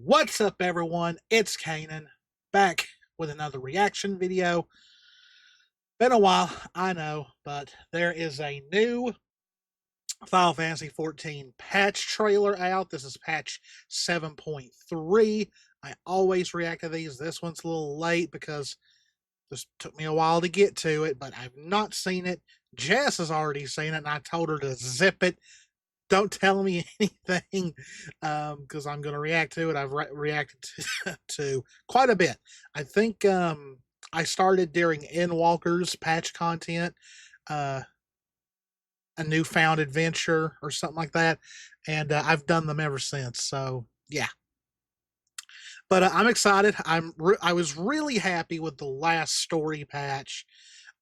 What's up, everyone? It's Cannan, back with another reaction video. Been a while, I know, but there is a new Final Fantasy XIV patch trailer out. This is patch 7.3. I always react to these. This one's a little late because this took me a while to get to it, but I've not seen it. Jess has already seen it, and I told her to zip it. Don't tell me anything because I'm going to react to it. I've reacted to quite a bit. I think I started during Endwalker's patch content, a newfound adventure or something like that, and I've done them ever since. So yeah, but I'm excited. I was really happy with the last story patch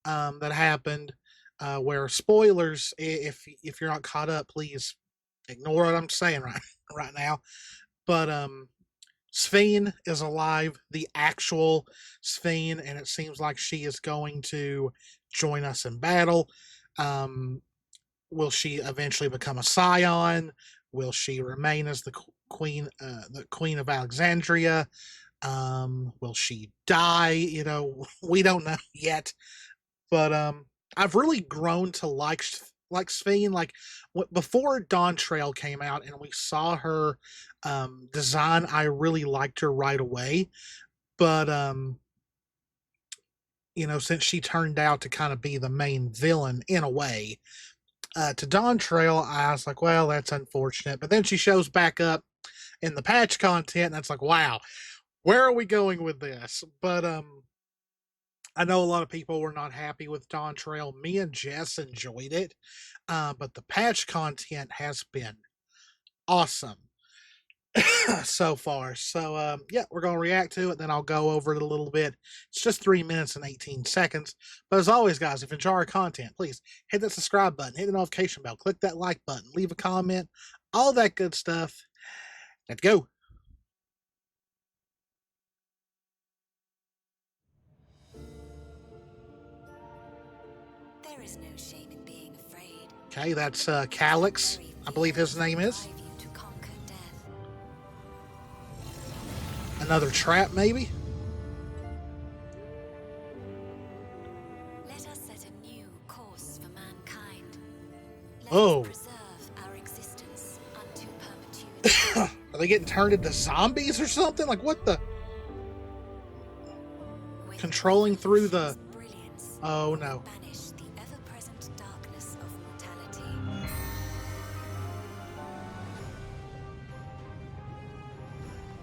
that happened. Where spoilers, if you're not caught up, please ignore what I'm saying right now. But Sphene is alive, the actual Sphene, and it seems like she is going to join us in battle. Will she eventually become a Saiyan? Will she remain as the queen of Alexandria? Will she die? You know, we don't know yet. But I've really grown to like Sphene. Like before Dawn Trail came out and we saw her design, I really liked her right away. But you know, since she turned out to kind of be the main villain in a way, to Dawn Trail, I was like, well, that's unfortunate. But then she shows back up in the patch content, and it's like, wow, where are we going with this? But I know a lot of people were not happy with Dawn Trail. Me and Jess enjoyed it, but the patch content has been awesome so far. So, yeah, we're going to react to it, then I'll go over it a little bit. It's just 3 minutes and 18 seconds. But as always, guys, if you enjoy our content, please hit that subscribe button, hit the notification bell, click that like button, leave a comment, all that good stuff. Let's go. There is no shame in being afraid. Okay, that's Calyx, I believe his name is. To conquer death. Another trap, maybe? Let us set a new course for mankind. Let Oh. us preserve our existence unto perpetuity. Are they getting turned into zombies or something? Like, what the? Controlling through the... Brilliance, Oh, no. banish the ever-present darkness of mortality.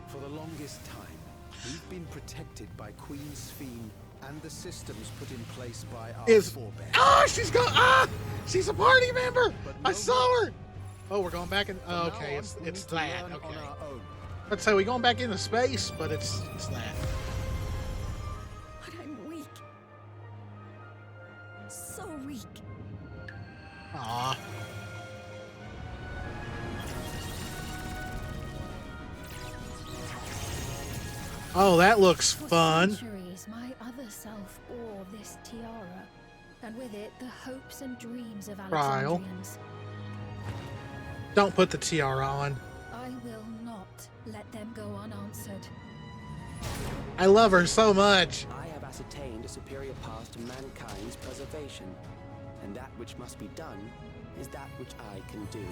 For the longest time, we've been protected by Queen Sphene and the systems put in place by our forebears. Ah, she's gone. Ah, she's a party member. But I no saw her. Oh, we're going back in. Oh, From okay, now it's on, we need to that. learn on Okay. our own. Let's say we're going back into space, but it's that. But I'm weak. So weak. Ah. Oh, that looks fun. For centuries, my other self bore this tiara, and with it the hopes and dreams of Trial. Alexandrians. Don't put the tiara on. I will not let them go unanswered. I love her so much. I have ascertained a superior path to mankind's preservation, and that which must be done is that which I can do.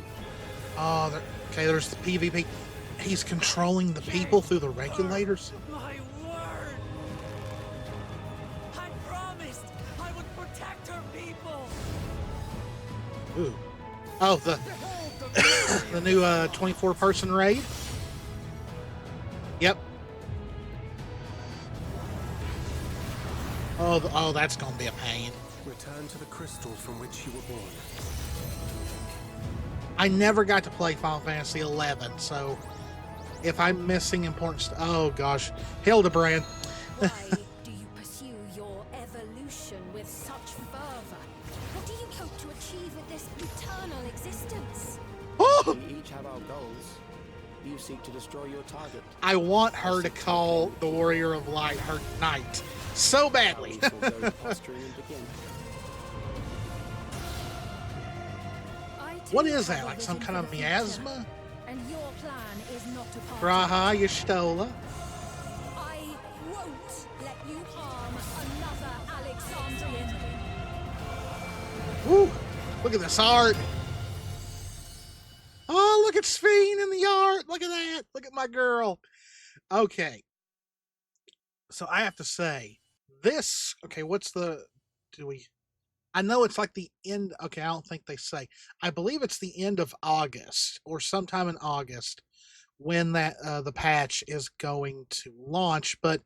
Oh, okay, there's the PvP. He's controlling the people through the regulators. My word! I promised I would protect her people! Ooh. Oh, the new 24-person raid. Yep. Oh, that's gonna be a pain. Return to the crystal from which you were born. I never got to play Final Fantasy XI, so if I'm missing important stuff, oh gosh, Hildebrand. Why do you pursue your evolution with such fervor? What do you hope to achieve with this eternal existence? Oh, We each have our goals. You seek to destroy your target. I want her to call the Warrior of Light her knight so badly. We will go to posturing and begin. I What too is have that? a Like some vision kind for of the future. miasma? And your plan is not a part of Raha, you stole her. I won't let you harm another Alexandrian. Woo! Look at this art. Oh, look at Sphene in the art. Look at that. Look at my girl. Okay. So I have to say, this, okay, I know it's like the end, okay, I don't think they say. I believe it's the end of August or sometime in August when the patch is going to launch, but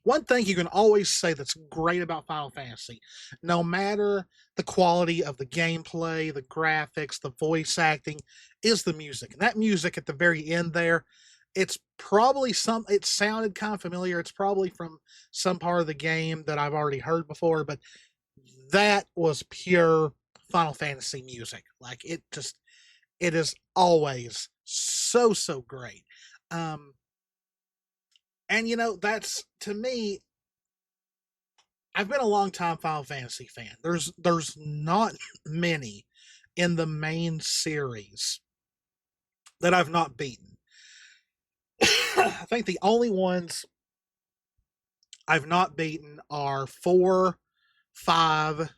one thing you can always say that's great about Final Fantasy, no matter the quality of the gameplay, the graphics, the voice acting, is the music. And that music at the very end there, it sounded kind of familiar. It's probably from some part of the game that I've already heard before, but that was pure Final Fantasy music. Like it is always so, so great. And that's, to me, I've been a long time Final Fantasy fan. There's not many in the main series that I've not beaten. I think the only ones I've not beaten are 4, 5,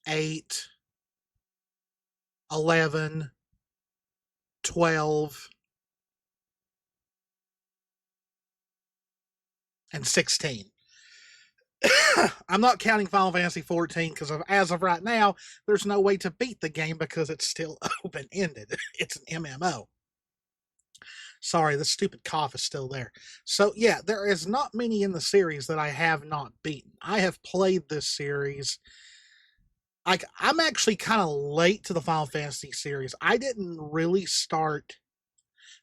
8, 11, 12, and 16. I'm not counting Final Fantasy XIV because as of right now, there's no way to beat the game because it's still open-ended. It's an MMO. Sorry, the stupid cough is still there. So yeah, there is not many in the series that I have not beaten. I have played this series. I'm actually kind of late to the Final Fantasy series. I didn't really start.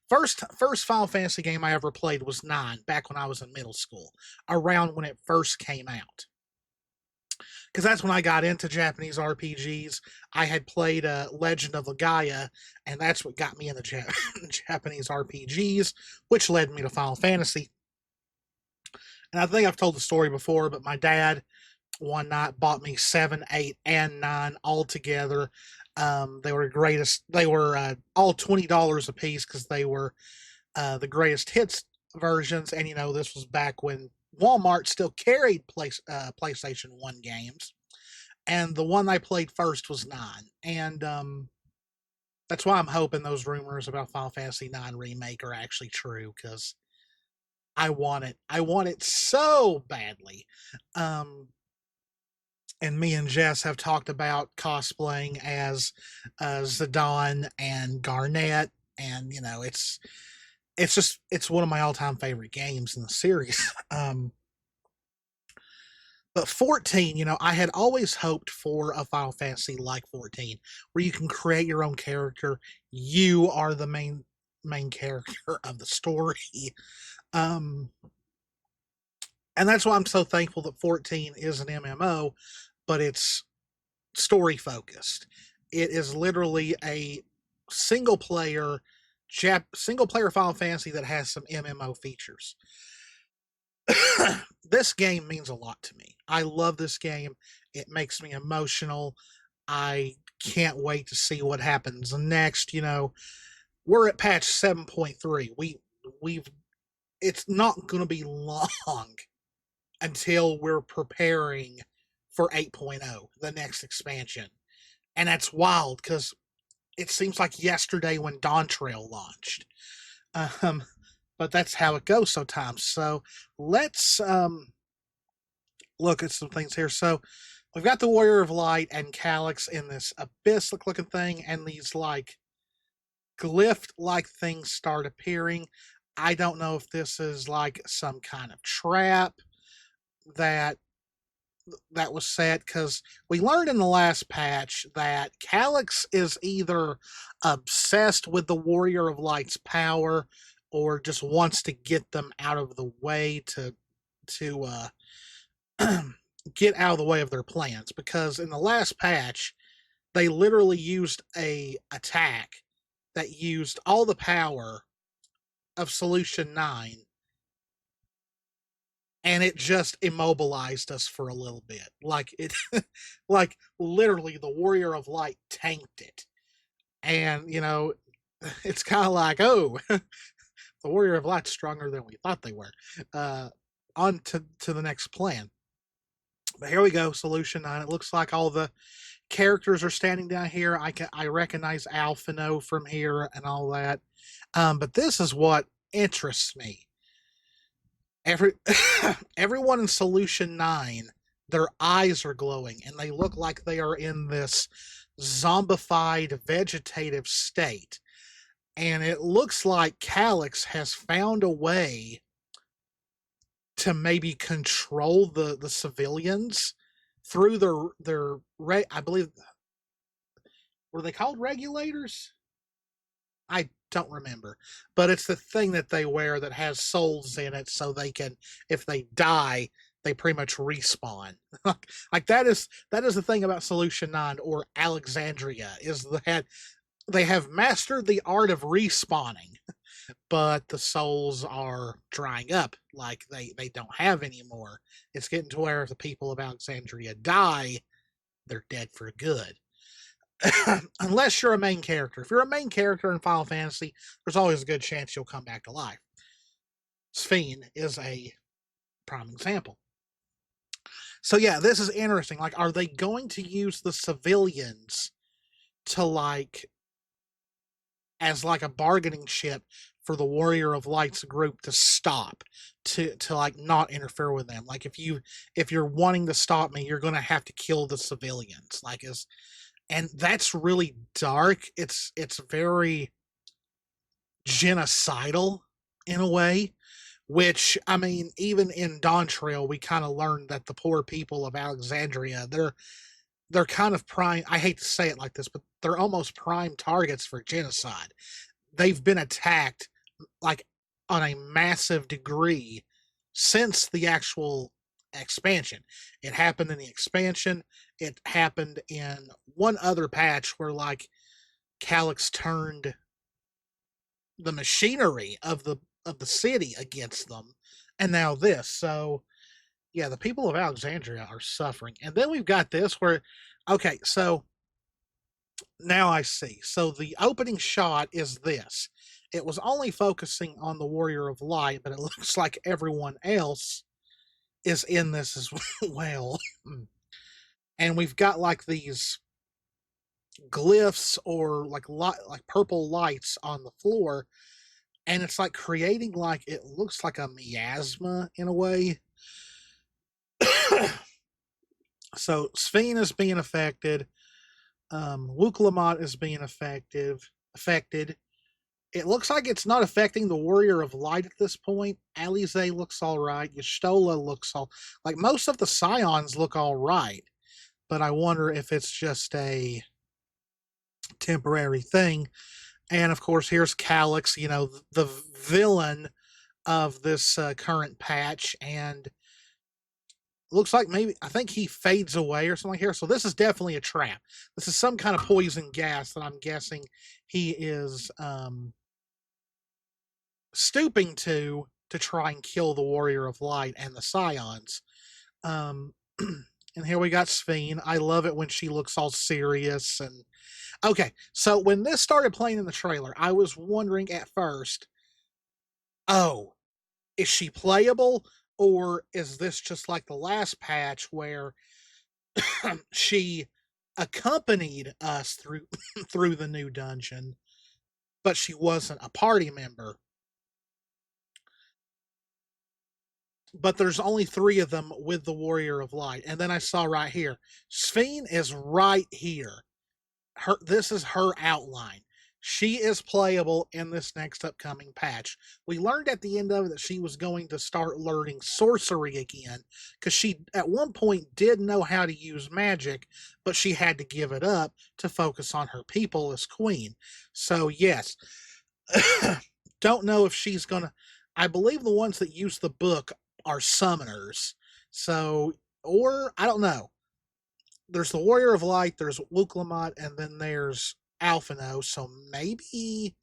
First Final Fantasy game I ever played was 9, back when I was in middle school, around when it first came out. Because that's when I got into Japanese RPGs. I had played Legend of Legaia, and that's what got me into Japanese RPGs, which led me to Final Fantasy. And I think I've told the story before, but my dad one night bought me 7, 8, and 9 all together. They were all $20 a piece because they were the greatest hits versions. And this was back when Walmart still carried PlayStation 1 games. And the one I played first was 9. And that's why I'm hoping those rumors about Final Fantasy 9 remake are actually true, because I want it. I want it so badly. And me and Jess have talked about cosplaying as Zidane and Garnet, and it's one of my all-time favorite games in the series. But 14, I had always hoped for a Final Fantasy like 14, where you can create your own character. You are the main character of the story. And that's why I'm so thankful that 14 is an MMO, but it's story focused. It is literally a single player Final Fantasy that has some MMO features. This game means a lot to me. I love this game. It makes me emotional. I can't wait to see what happens next. We're at patch 7.3. It's not going to be long until we're preparing for 8.0, the next expansion. And that's wild because it seems like yesterday when Dawn Trail launched. But that's how it goes sometimes. So let's look at some things here. So we've got the Warrior of Light and Calyx in this abyss looking thing, and these like glyph-like things start appearing. I don't know if this is like some kind of trap that was set, because we learned in the last patch that Calyx is either obsessed with the Warrior of Light's power or just wants to get them out of the way to get out of the way of their plans. Because in the last patch, they literally used a attack that used all the power of Solution 9, and it just immobilized us for a little bit. Like literally the Warrior of Light tanked it. And, it's kind of like, oh, the Warrior of Light's stronger than we thought they were. On to the next plan. But here we go, Solution 9. It looks like all the characters are standing down here. I recognize Alphino from here and all that. But this is what interests me. Everyone in Solution 9, their eyes are glowing, and they look like they are in this zombified vegetative state. And it looks like Calyx has found a way to maybe control the civilians through their I believe, were they called regulators? I don't remember, but it's the thing that they wear that has souls in it, so they can, if they die, they pretty much respawn. Like that is the thing about Solution 9 or Alexandria, is that they have mastered the art of respawning, but the souls are drying up. Like they don't have any more. It's getting to where if the people of Alexandria die, they're dead for good. Unless you're a main character. If you're a main character in Final Fantasy, there's always a good chance you'll come back to life. Sphene is a prime example. So yeah, this is interesting. Like, are they going to use the civilians to as a bargaining chip for the Warrior of Light's group to stop, to not interfere with them? Like, if you're wanting to stop me, you're going to have to kill the civilians. And that's really dark. It's very genocidal in a way, which, I mean, even in Dawn Trail, we kind of learned that the poor people of Alexandria, they're kind of prime, I hate to say it like this, but they're almost prime targets for genocide. They've been attacked on a massive degree since the actual expansion. It happened in the expansion. It happened in one other patch where Calyx turned the machinery of the city against them, and now this. So yeah, the people of Alexandria are suffering. And then we've got this where, okay, so now I see. So the opening shot is this. It was only focusing on the Warrior of Light, but it looks like everyone else is in this as well. And we've got these glyphs or like purple lights on the floor, and it's creating it looks like a miasma in a way. So Sphene is being affected. Wuklamot is being affected. It looks like it's not affecting the Warrior of Light at this point. Alize looks all right. Y'shtola looks most of the Scions look all right. But I wonder if it's just a temporary thing. And of course, here's Calyx, the villain of this current patch. And looks like I think he fades away or something here. So this is definitely a trap. This is some kind of poison gas that I'm guessing he is stooping to try and kill the Warrior of Light and the Scions. And here we got Sphene. I love it when she looks all serious. And okay, so when this started playing in the trailer, I was wondering at first, oh, is she playable? Or is this just like the last patch where she accompanied us through the new dungeon, but she wasn't a party member? But there's only 3 of them with the Warrior of Light. And then I saw right here, Sphene is right here. This is her outline. She is playable in this next upcoming patch. We learned at the end of it that she was going to start learning sorcery again, because she at one point did know how to use magic, but she had to give it up to focus on her people as queen. So yes, don't know if she's gonna, I believe the ones that use the book are summoners. So, or I don't know. There's the Warrior of Light, there's Wuklamot, and then there's Alphino. So maybe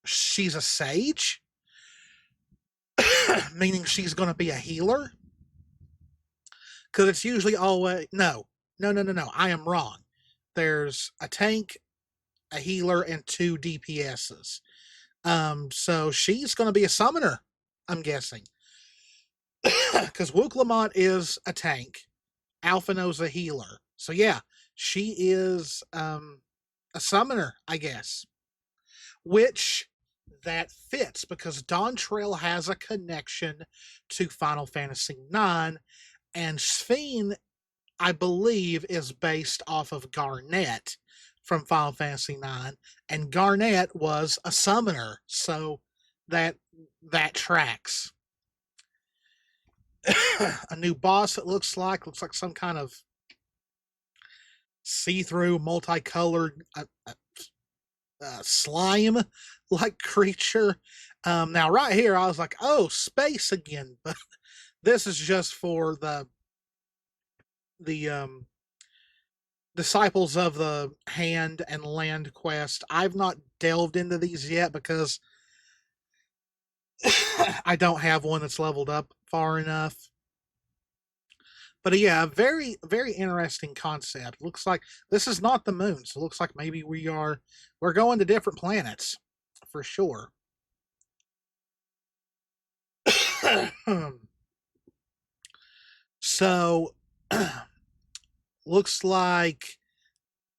she's a sage? Meaning she's going to be a healer? Because it's usually always... No. I am wrong. There's a tank, a healer, and 2 DPSs. So she's going to be a summoner, I'm guessing. Because Wook Lamont is a tank. Alphino's a healer. So yeah, she is a summoner, I guess. Which that fits because Dawntrail has a connection to Final Fantasy IX, and Sphene, I believe, is based off of Garnet from Final Fantasy IX, and Garnet was a summoner, so that tracks. A new boss, it looks like some kind of see-through, multicolored slime-like creature. Now, right here, I was like, oh, space again, but this is just for the Disciples of the Hand and Land quest. I've not delved into these yet because I don't have one that's leveled up far enough. But yeah, very, very interesting concept. Looks like this is not the moon, so it looks like maybe we're going to different planets for sure. So looks like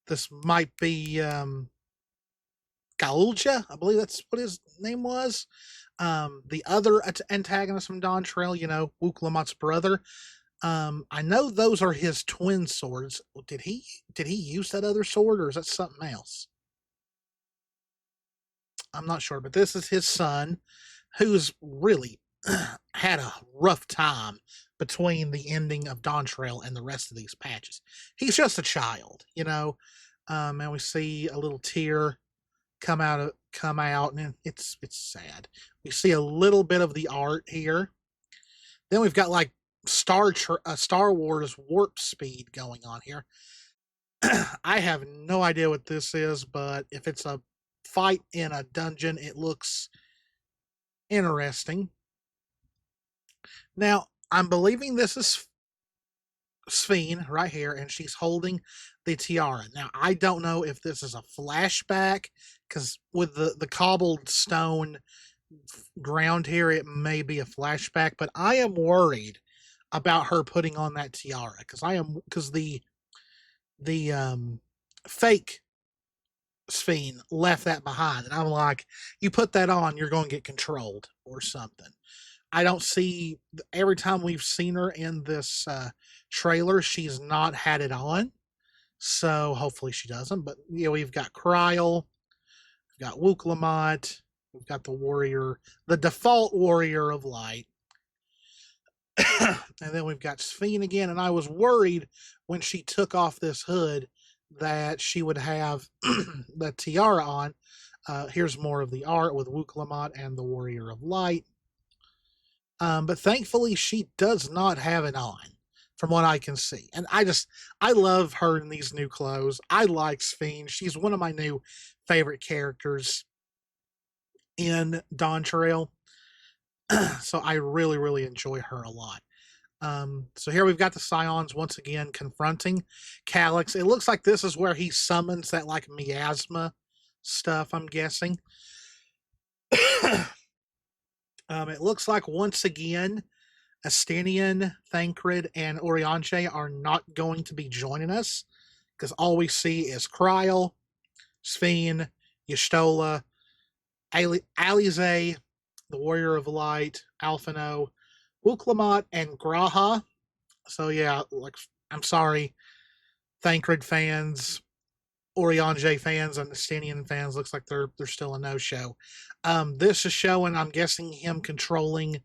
this might be Gaulja, I believe that's what his name was. The other antagonist from Dawntrail, Wook Lamont's brother. I know those are his twin swords. Did he use that other sword, or is that something else? I'm not sure, but this is his son, who's really had a rough time between the ending of Dawntrail and the rest of these patches. He's just a child, and we see a little tear come out, and it's sad. We see a little bit of the art here. Then we've got like Star Wars warp speed going on here. I have no idea what this is, but if it's a fight in a dungeon, it looks interesting. Now, I'm believing this is Sphene right here, and she's holding the tiara. Now, I don't know if this is a flashback, because with the cobbled stone ground here, it may be a flashback, but I am worried about her putting on that tiara, because the fake Sphene left that behind, and I'm like, you put that on, you're going to get controlled or something. I don't see, every time we've seen her in this trailer, she's not had it on, so hopefully she doesn't. But we've got Kryl, we've got Wook Lamont, we've got the default Warrior of Light. And then we've got Sphene again, and I was worried when she took off this hood that she would have the tiara on. Here's more of the art with Wook Lamont and the Warrior of Light. But thankfully, she does not have it on, from what I can see. And I love her in these new clothes. I like Sphene. She's one of my new favorite characters in Dawntrail. So I really, really enjoy her a lot. So here we've got the Scions once again confronting Calyx. It looks like this is where he summons that like miasma stuff, I'm guessing. It looks like once again Astinian, Thancred, and Orianche are not going to be joining us, because all we see is Kryl, Sphene, Y'shtola, Alize, the Warrior of Light, Alphino, Wook Lamont, and Graha. So yeah, I'm sorry, Thancred fans, Oriange fans, and Astinian fans, looks like they're still a no-show. This is showing, I'm guessing, him controlling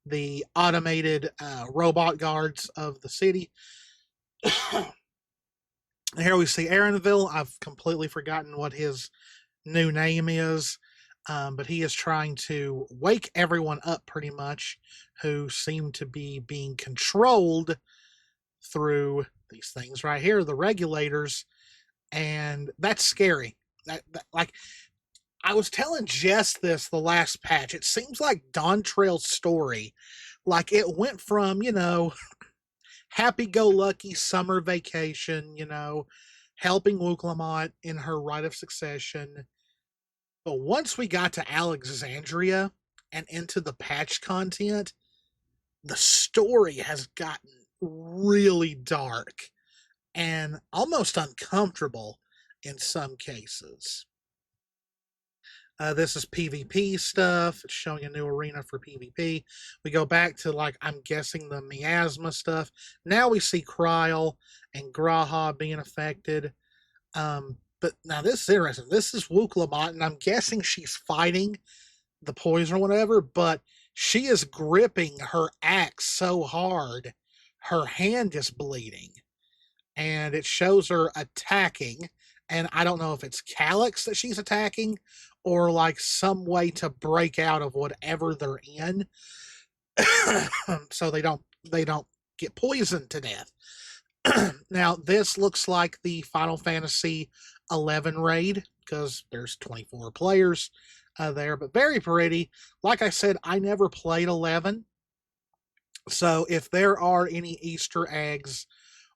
the automated robot guards of the city. Here we see Aaronville. I've completely forgotten what his new name is, but he is trying to wake everyone up, pretty much, who seem to be being controlled through these things right here, the regulators, and that's scary. Like, I was telling Jess this the last patch. It seems like Dawntrail's story, like it went from, happy-go-lucky summer vacation, helping Wuklamont in her rite of succession. But once we got to Alexandria and into the patch content, the story has gotten really dark and almost uncomfortable in some cases. This is PvP stuff. It's showing a new arena for PvP. We go back to, like, I'm guessing the miasma stuff. Now we see Kryl and Graha being affected. But now this is interesting. This is Wuklamont, and I'm guessing she's fighting the poison or whatever, but she is gripping her axe so hard, her hand is bleeding. And it shows her attacking. And I don't know if it's Calyx that she's attacking or like some way to break out of whatever they're in. So they don't get poisoned to death. Now this looks like the Final Fantasy XI raid because there's 24 players there, but very pretty. Like I said, I never played 11. So if there are any Easter eggs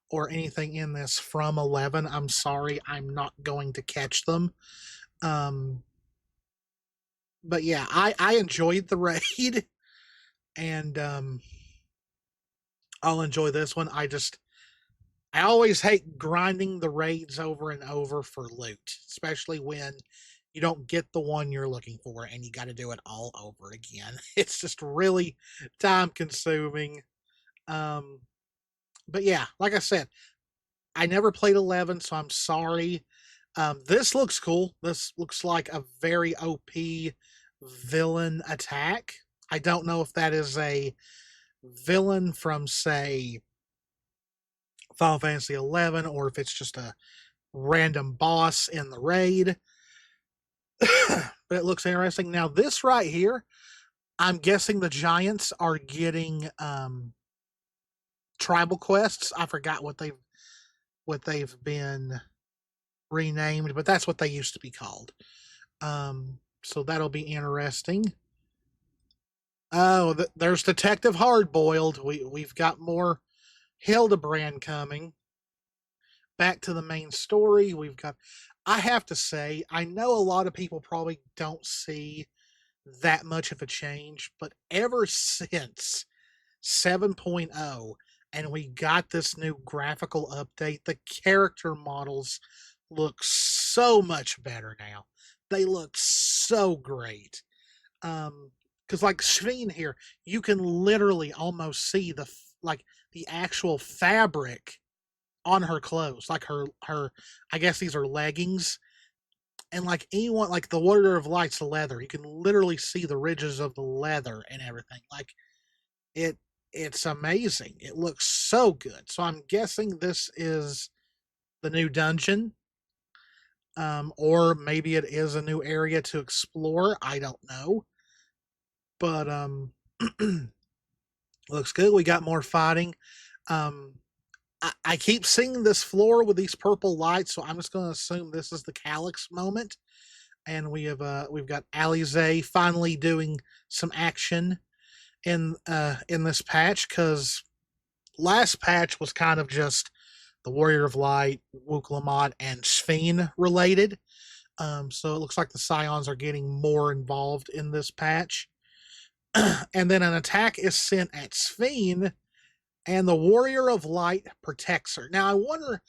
or anything in this from 11, I'm sorry, I'm not going to catch them. But yeah, I enjoyed the raid, and I'll enjoy this one. I always hate grinding the raids over and over for loot, especially when you don't get the one you're looking for and you got to do it all over again. It's just really time consuming. But yeah, like I said, I never played 11, so I'm sorry. This looks cool. This looks like a very OP villain attack. I don't know if that is a villain from, say, Final Fantasy XI, or if it's just a random boss in the raid. But it looks interesting. Now, this right here, I'm guessing the giants are getting tribal quests. I forgot what they've been renamed, but that's what they used to be called. So that'll be interesting. Oh, there's Detective Hardboiled. We've got more Hildebrand coming. Back to the main story. I have to say, I know a lot of people probably don't see that much of a change, but ever since 7.0 and we got this new graphical update, the character models look so much better now. They look so great. Because like Shveen here, you can literally almost see the actual fabric on her clothes, like her I guess these are leggings. And like anyone, like the Warrior of Light's leather, you can literally see the ridges of the leather and everything. Like it's amazing. It looks so good. So I'm guessing this is the new dungeon. Or maybe it is a new area to explore. I don't know. But looks good. We got more fighting. I keep seeing this floor with these purple lights, so I'm just going to assume this is the Calyx moment. And we've got Alize finally doing some action in this patch, because last patch was kind of just the Warrior of Light, Wuklamont, and Sphene related. So it looks like the Scions are getting more involved in this patch. And then an attack is sent at Sphene, and the Warrior of Light protects her. Now, I wonder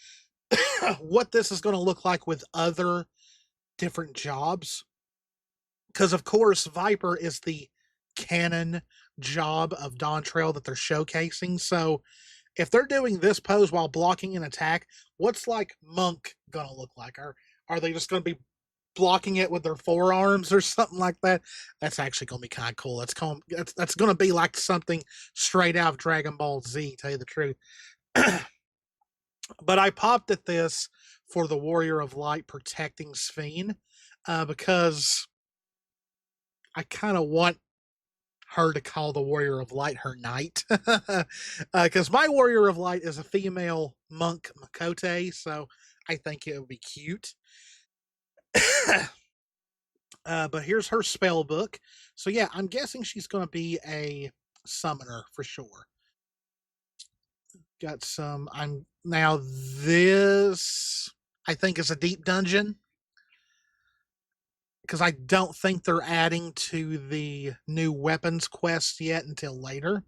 what this is going to look like with other different jobs. Because, of course, Viper is the canon job of Dawntrail that they're showcasing. So, if they're doing this pose while blocking an attack, what's like Monk going to look like? Are they just going to be blocking it with their forearms or something like that? That's actually going to be kind of cool. That's going to be like something straight out of Dragon Ball Z, to tell you the truth. But I popped at this for the Warrior of Light protecting Sphene, because I kind of want her to call the Warrior of Light her knight. Because my Warrior of Light is a female monk Makote, so I think it would be cute. But here's her spell book. So yeah, I'm guessing she's going to be a summoner for sure. Got some. This. I think is a deep dungeon. Because I don't think they're adding to the new weapons quest yet until later.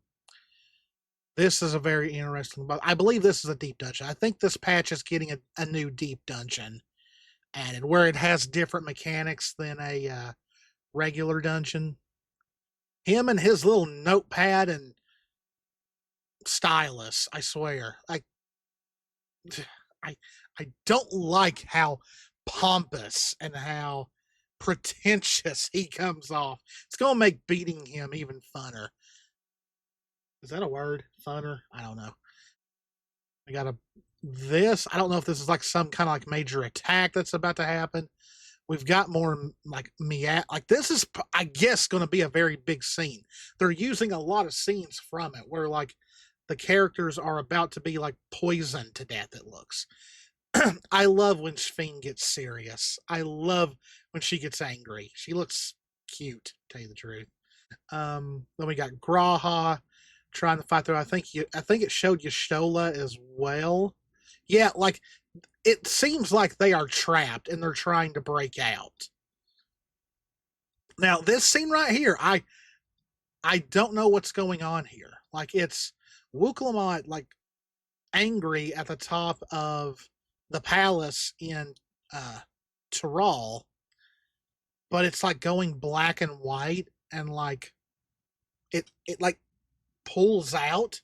This is a very interesting, but I believe this is a deep dungeon. I think this patch is getting a new deep dungeon added, where it has different mechanics than a regular dungeon. Him and his little notepad and stylus, I swear. I don't like how pompous and how pretentious he comes off. It's going to make beating him even funner. Is that a word? Funner? I don't know. We got this. I don't know if this is like some kind of like major attack that's about to happen. We've got more like like this is, I guess, going to be a very big scene. They're using a lot of scenes from it where like the characters are about to be like poisoned to death, it looks. I love when Sphene gets serious. I love when she gets angry. She looks cute, to tell you the truth. Then we got Graha trying to fight through. I think it showed Y'shtola as well. Yeah, like it seems like they are trapped and they're trying to break out. Now, this scene right here, I don't know what's going on here. Like it's Wuklamot like angry at the top of the palace in Tyrol, but it's like going black and white and like it like pulls out.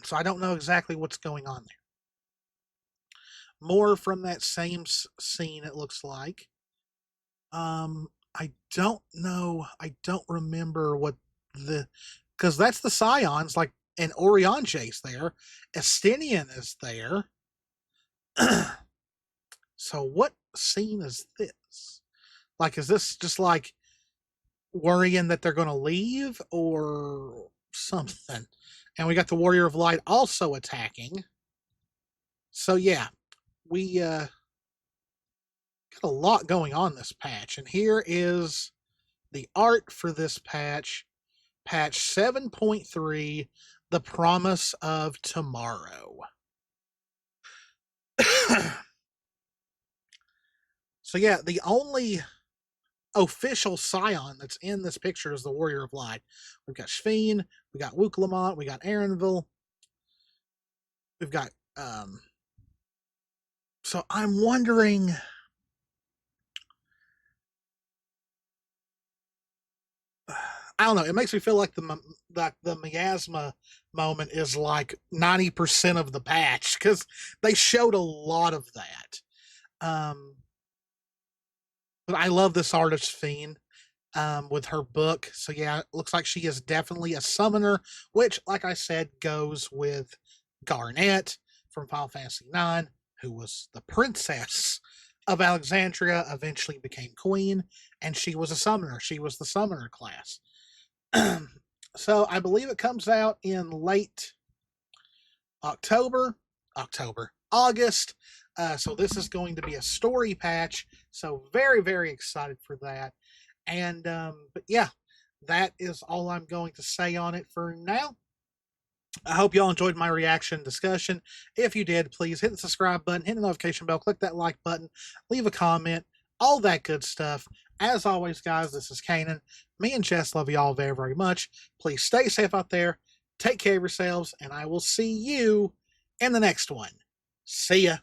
So I don't know exactly what's going on there. More from that same scene, it looks like. I don't know. I don't remember what because that's the Scions, like, and Oriange's there. Estinian is there. So what scene is this? Like, is this just like worrying that they're going to leave or something? And we got the Warrior of Light also attacking. So yeah, we got a lot going on this patch. And here is the art for this patch. Patch 7.3, The Promise of Tomorrow. So yeah, the only official Scion that's in this picture is the Warrior of Light. We've got Sphene, we got Wuklamot, we got Erenville. We've got so I'm wondering, I don't know, it makes me feel like the miasma moment is like 90% of the patch because they showed a lot of that. But I love this artist Sphene with her book. So yeah, it looks like she is definitely a summoner, which, like I said, goes with Garnet from Final Fantasy IX, who was the princess of Alexandria, eventually became queen, and she was a summoner. She was the summoner class. So I believe it comes out in late August. So this is going to be a story patch. So very, very excited for that. And, but yeah, that is all I'm going to say on it for now. I hope y'all enjoyed my reaction discussion. If you did, please hit the subscribe button, hit the notification bell, click that like button, leave a comment, all that good stuff. As always, guys, this is Cannan. Me and Jess love you all very, very much. Please stay safe out there. Take care of yourselves, and I will see you in the next one. See ya.